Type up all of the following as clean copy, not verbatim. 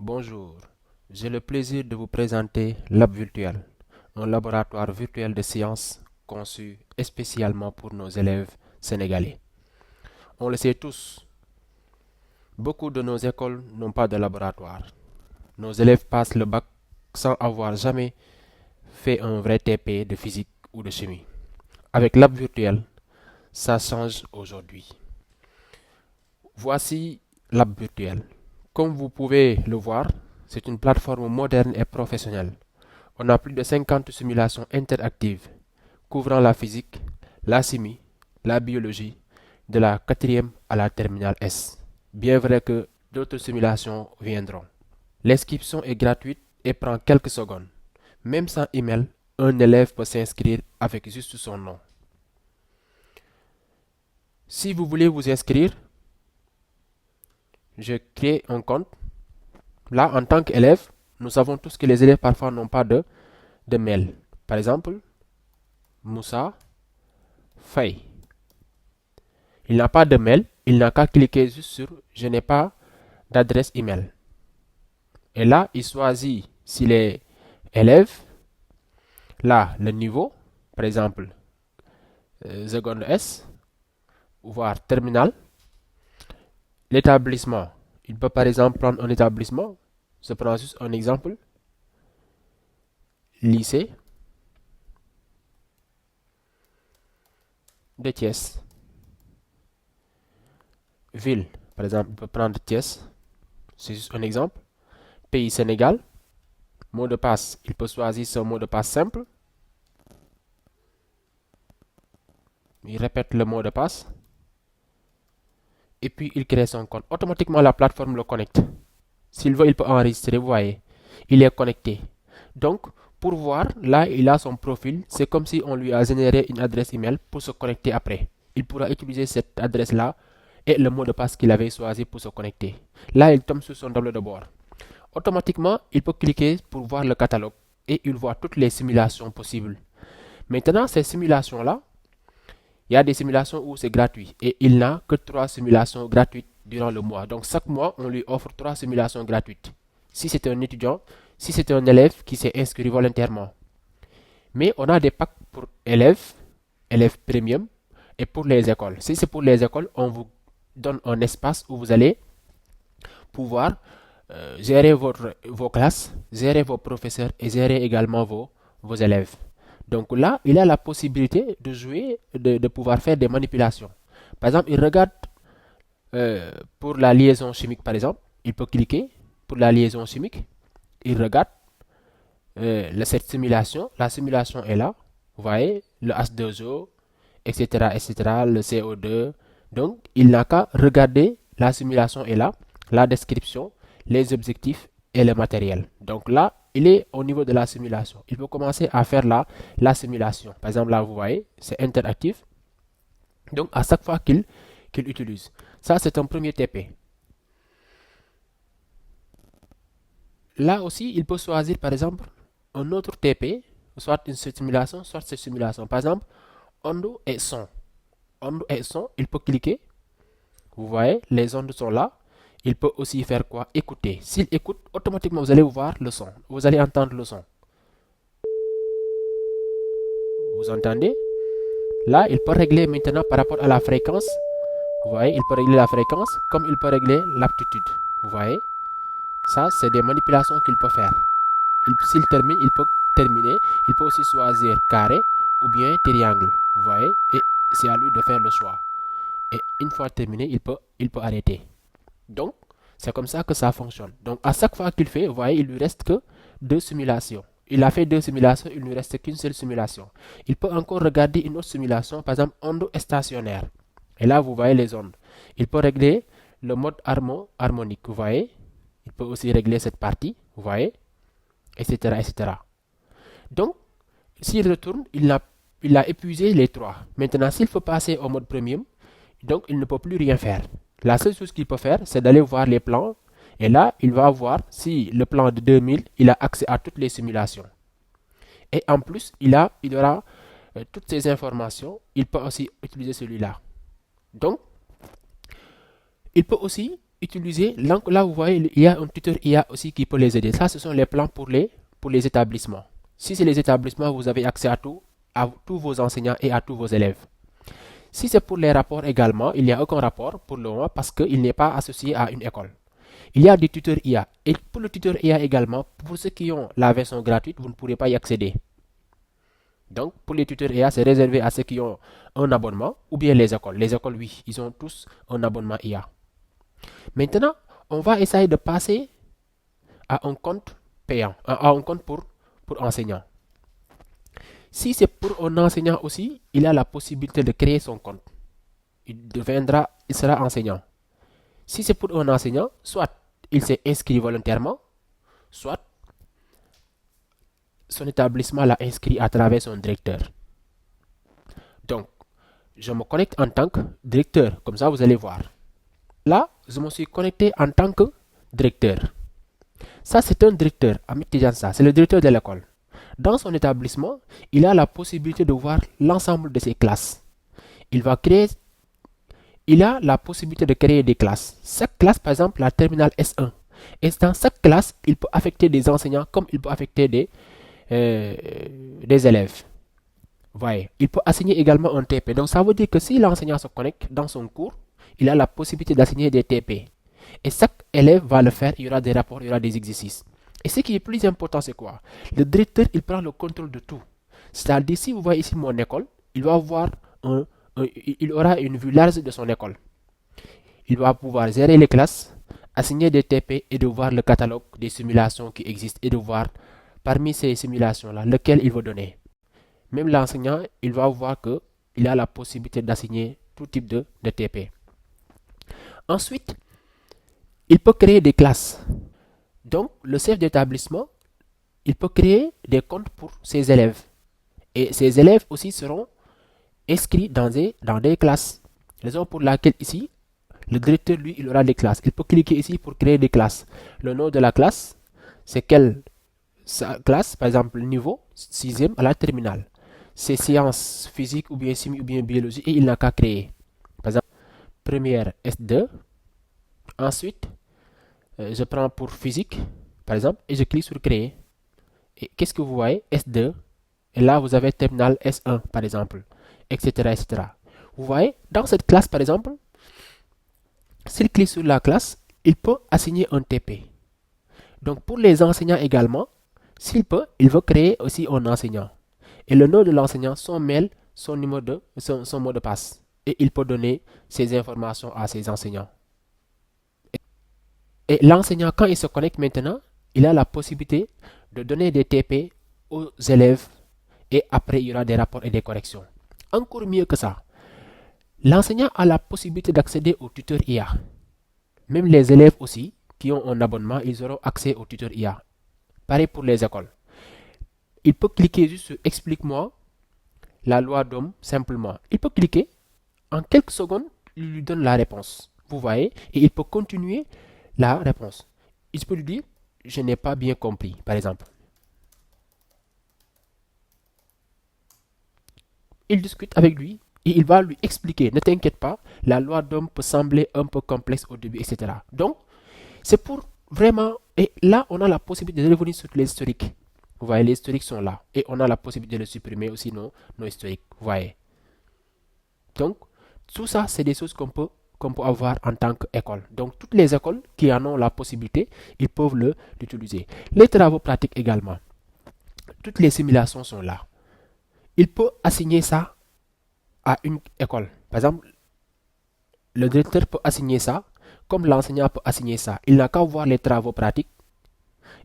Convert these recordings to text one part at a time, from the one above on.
Bonjour, j'ai le plaisir de vous présenter Lab Virtuel, un laboratoire virtuel de sciences conçu spécialement pour nos élèves sénégalais. On le sait tous, beaucoup de nos écoles n'ont pas de laboratoire. Nos élèves passent le bac sans avoir jamais fait un vrai TP de physique ou de chimie. Avec Lab Virtuel, ça change aujourd'hui. Voici Lab Virtuel. Comme vous pouvez le voir, c'est une plateforme moderne et professionnelle. On a plus de 50 simulations interactives couvrant la physique, la chimie, la biologie, de la quatrième à la terminale S. Bien vrai que d'autres simulations viendront. L'inscription est gratuite et prend quelques secondes. Même sans email, un élève peut s'inscrire avec juste son nom. Si vous voulez vous inscrire, je crée un compte. Là, en tant qu'élève, nous savons tous que les élèves parfois n'ont pas de mail. Par exemple, Moussa Faye. Il n'a pas de mail, il n'a qu'à cliquer juste sur je n'ai pas d'adresse email. Et là, il choisit s'il est élève, là, le niveau, par exemple, seconde S, voire terminal. L'établissement, il peut par exemple prendre un établissement, je prends juste un exemple, lycée de Thiès. Ville, par exemple, il peut prendre Thiès, c'est juste un exemple. Pays Sénégal, mot de passe, il peut choisir son mot de passe simple. Il répète le mot de passe. Et puis il crée son compte. Automatiquement, la plateforme le connecte. S'il veut, il peut enregistrer, vous voyez. Il est connecté. Donc, pour voir, là, il a son profil. C'est comme si on lui a généré une adresse email pour se connecter après. Il pourra utiliser cette adresse-là et le mot de passe qu'il avait choisi pour se connecter. Là, il tombe sur son tableau de bord. Automatiquement, il peut cliquer pour voir le catalogue et il voit toutes les simulations possibles. Maintenant, ces simulations-là, il y a des simulations où c'est gratuit et il n'a que 3 simulations gratuites durant le mois. Donc chaque mois, on lui offre 3 simulations gratuites. Si c'est un étudiant, si c'est un élève qui s'est inscrit volontairement. Mais on a des packs pour élèves, élèves premium et pour les écoles. Si c'est pour les écoles, on vous donne un espace où vous allez pouvoir gérer vos classes, gérer vos professeurs et gérer également vos élèves. Donc là, il a la possibilité de jouer, de pouvoir faire des manipulations. Par exemple, il regarde pour la liaison chimique, par exemple, il peut cliquer pour la liaison chimique, il regarde cette simulation, la simulation est là, vous voyez, le H2O, etc., etc., le CO2. Donc, il n'a qu'à regarder, la simulation est là, la description, les objectifs et le matériel. Donc là, il est au niveau de la simulation. Il peut commencer à faire la simulation. Par exemple, là, vous voyez, c'est interactif. Donc, à chaque fois qu'il utilise. Ça, c'est un premier TP. Là aussi, il peut choisir, par exemple, un autre TP, soit une simulation, soit cette simulation. Par exemple, onde et son. Onde et son, il peut cliquer. Vous voyez, les ondes sont là. Il peut aussi faire quoi? Écouter. S'il écoute, automatiquement, vous allez voir le son. Vous allez entendre le son. Vous entendez? Là, il peut régler maintenant par rapport à la fréquence. Vous voyez, il peut régler la fréquence comme il peut régler l'aptitude. Vous voyez? Ça, c'est des manipulations qu'il peut faire. S'il termine, il peut terminer. Il peut aussi choisir carré ou bien triangle. Vous voyez? Et c'est à lui de faire le choix. Et une fois terminé, il peut arrêter. Donc, c'est comme ça que ça fonctionne. Donc, à chaque fois qu'il fait, vous voyez, il lui reste que 2 simulations. Il a fait 2 simulations, il ne lui reste qu'une seule simulation. Il peut encore regarder une autre simulation, par exemple, onde stationnaire. Et là, vous voyez les ondes. Il peut régler le mode harmonique, vous voyez. Il peut aussi régler cette partie, vous voyez, etc., etc. Donc, s'il retourne, il a épuisé les 3. Maintenant, s'il faut passer au mode premium, donc il ne peut plus rien faire. La seule chose qu'il peut faire, c'est d'aller voir les plans. Et là, il va voir si le plan de 2000, il a accès à toutes les simulations. Et en plus, il aura toutes ces informations. Il peut aussi utiliser celui-là. Donc, il peut aussi utiliser, là vous voyez, il y a un tuteur IA aussi qui peut les aider. Ça, ce sont les plans pour les établissements. Si c'est les établissements, vous avez accès à tous vos enseignants et à tous vos élèves. Si c'est pour les rapports également, il n'y a aucun rapport pour le moment parce qu'il n'est pas associé à une école. Il y a des tuteurs IA. Et pour le tuteur IA également, pour ceux qui ont la version gratuite, vous ne pourrez pas y accéder. Donc, pour les tuteurs IA, c'est réservé à ceux qui ont un abonnement ou bien les écoles. Les écoles, oui, ils ont tous un abonnement IA. Maintenant, on va essayer de passer à un compte payant, à un compte pour enseignant. Si c'est pour un enseignant aussi, il a la possibilité de créer son compte. Il sera enseignant. Si c'est pour un enseignant, soit il s'est inscrit volontairement, soit son établissement l'a inscrit à travers son directeur. Donc, je me connecte en tant que directeur, comme ça vous allez voir. Là, je me suis connecté en tant que directeur. Ça, c'est un directeur, Amit Tijansa, c'est le directeur de l'école. Dans son établissement, il a la possibilité de voir l'ensemble de ses classes. Il a la possibilité de créer des classes. Chaque classe, par exemple, la terminale S1. Et dans chaque classe, il peut affecter des enseignants comme il peut affecter des élèves. Voyez, il peut assigner également un TP. Donc ça veut dire que si l'enseignant se connecte dans son cours, il a la possibilité d'assigner des TP. Et chaque élève va le faire, il y aura des rapports, il y aura des exercices. Et ce qui est plus important, c'est quoi? Le directeur, il prend le contrôle de tout. C'est-à-dire, si vous voyez ici mon école, il va avoir il aura une vue large de son école. Il va pouvoir gérer les classes, assigner des TP et de voir le catalogue des simulations qui existent et de voir parmi ces simulations-là lequel il veut donner. Même l'enseignant, il va voir qu'il a la possibilité d'assigner tout type de TP. Ensuite, il peut créer des classes. Donc, le chef d'établissement, il peut créer des comptes pour ses élèves. Et ces élèves aussi seront inscrits dans des classes. Raison pour laquelle ici, le directeur, lui, il aura des classes. Il peut cliquer ici pour créer des classes. Le nom de la classe, c'est quelle classe, par exemple, niveau 6e à la terminale. C'est sciences physiques ou bien chimie ou bien biologie et il n'a qu'à créer. Par exemple, première S2. Ensuite, je prends pour physique, par exemple, et je clique sur créer. Et qu'est-ce que vous voyez? S2. Et là, vous avez terminal S1, par exemple, etc., etc. Vous voyez, dans cette classe, par exemple, s'il clique sur la classe, il peut assigner un TP. Donc, pour les enseignants également, s'il peut, il veut créer aussi un enseignant. Et le nom de l'enseignant, son mail, son mot de passe. Et il peut donner ces informations à ses enseignants. Et l'enseignant, quand il se connecte maintenant, il a la possibilité de donner des TP aux élèves et après il y aura des rapports et des corrections. Encore mieux que ça, l'enseignant a la possibilité d'accéder au tuteur IA. Même les élèves aussi qui ont un abonnement, ils auront accès au tuteur IA. Pareil pour les écoles. Il peut cliquer juste sur explique-moi la loi d'homme simplement. Il peut cliquer, en quelques secondes, il lui donne la réponse. Vous voyez, et il peut continuer la réponse. Il peut lui dire, je n'ai pas bien compris, par exemple. Il discute avec lui et il va lui expliquer, ne t'inquiète pas, la loi d'homme peut sembler un peu complexe au début, etc. Donc, c'est pour vraiment, et là, on a la possibilité de revenir sur les historiques. Vous voyez, les historiques sont là. Et on a la possibilité de le supprimer aussi, nos historiques. Vous voyez. Donc, tout ça, c'est des choses qu'on peut avoir en tant qu'école. Donc, toutes les écoles qui en ont la possibilité, ils peuvent l'utiliser. Les travaux pratiques également. Toutes les simulations sont là. Il peut assigner ça à une école. Par exemple, le directeur peut assigner ça, comme l'enseignant peut assigner ça. Il n'a qu'à voir les travaux pratiques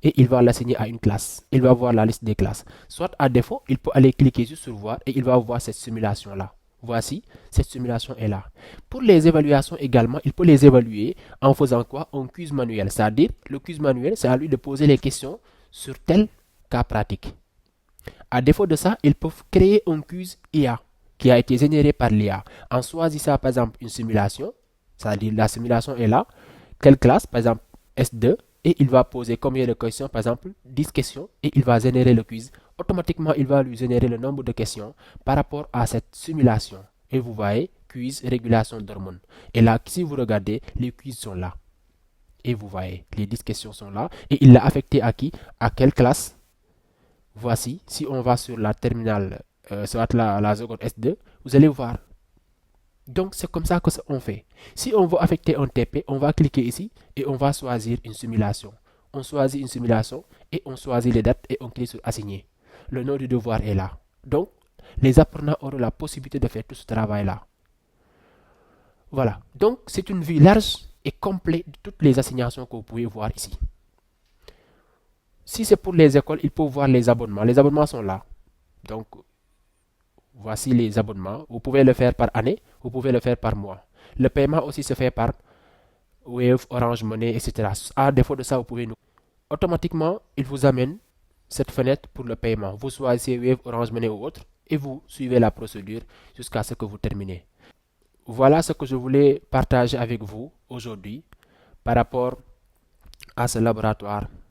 et il va l'assigner à une classe. Il va voir la liste des classes. Soit à défaut, il peut aller cliquer juste sur voir et il va voir cette simulation-là. Voici, cette simulation est là. Pour les évaluations également, il peut les évaluer en faisant quoi? Un quiz manuel. C'est-à-dire, le quiz manuel, c'est à lui de poser les questions sur tel cas pratique. À défaut de ça, ils peuvent créer un quiz IA qui a été généré par l'IA. En choisissant par exemple une simulation, c'est-à-dire la simulation est là, telle classe, par exemple S2, et il va poser combien de questions, par exemple 10 questions, et il va générer le quiz. Automatiquement, il va lui générer le nombre de questions par rapport à cette simulation. Et vous voyez, quiz, régulation d'hormones. Et là, si vous regardez, les quiz sont là. Et vous voyez, les 10 questions sont là. Et il l'a affecté à qui? À quelle classe? Voici, si on va sur la terminale, soit la seconde S2, vous allez voir. Donc, c'est comme ça que on fait. Si on veut affecter un TP, on va cliquer ici et on va choisir une simulation. On choisit une simulation et on choisit les dates et on clique sur assigner. Le nom du devoir est là. Donc, les apprenants auront la possibilité de faire tout ce travail-là. Voilà. Donc, c'est une vue large et complète de toutes les assignations que vous pouvez voir ici. Si c'est pour les écoles, il faut voir les abonnements. Les abonnements sont là. Donc, voici les abonnements. Vous pouvez le faire par année, vous pouvez le faire par mois. Le paiement aussi se fait par Wave, Orange Money, etc. À défaut de ça, vous pouvez nous. Automatiquement, il vous amène cette fenêtre pour le paiement. Vous choisissez Wave, Orange Money ou autre et vous suivez la procédure jusqu'à ce que vous terminez. Voilà ce que je voulais partager avec vous aujourd'hui par rapport à ce laboratoire